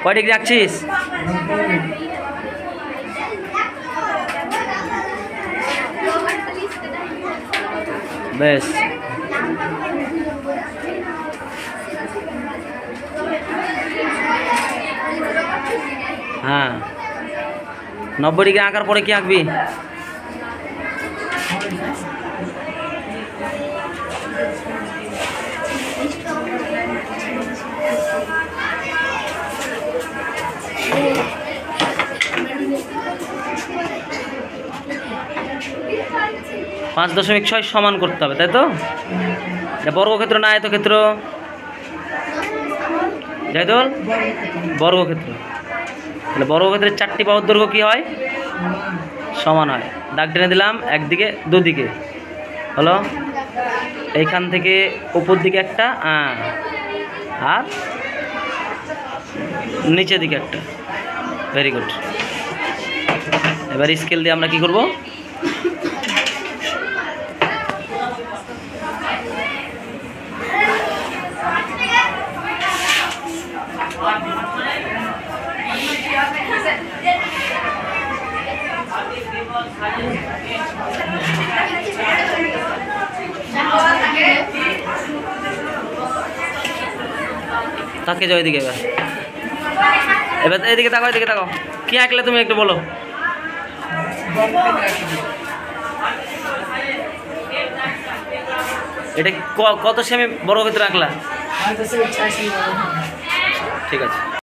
কয় ডিগ্রি আঁকছিস? বেশ, হ্যাঁ 90 ডিগ্রি আঁকার পরে কি আঁকবি? পাঁচ 5.6 সমান করতে হবে, তাই তো? এটা বর্গক্ষেত্র না আয়তক্ষেত্র? জাইদুল, বর্গক্ষেত্র। তাহলে বর্গক্ষেত্রের 4টি বাহুর দৈর্ঘ্য কি হয়? সমান হয়। দাগ টেনে দিলাম একদিকে দুদিকে, হলো এইখান থেকে উপর দিকে একটা আর নিচের দিকে একটা। Very good. এবার স্কেল দিয়ে আমরা কি করব? তাকে যাও এদিকে। এবার এবার এদিকে তাকাও, এদিকে তাকাও। কি আঁকলে তুমি একটু বলো। এটা কত সেমি বর্গক্ষেত্র আঁকলা? ঠিক আছে।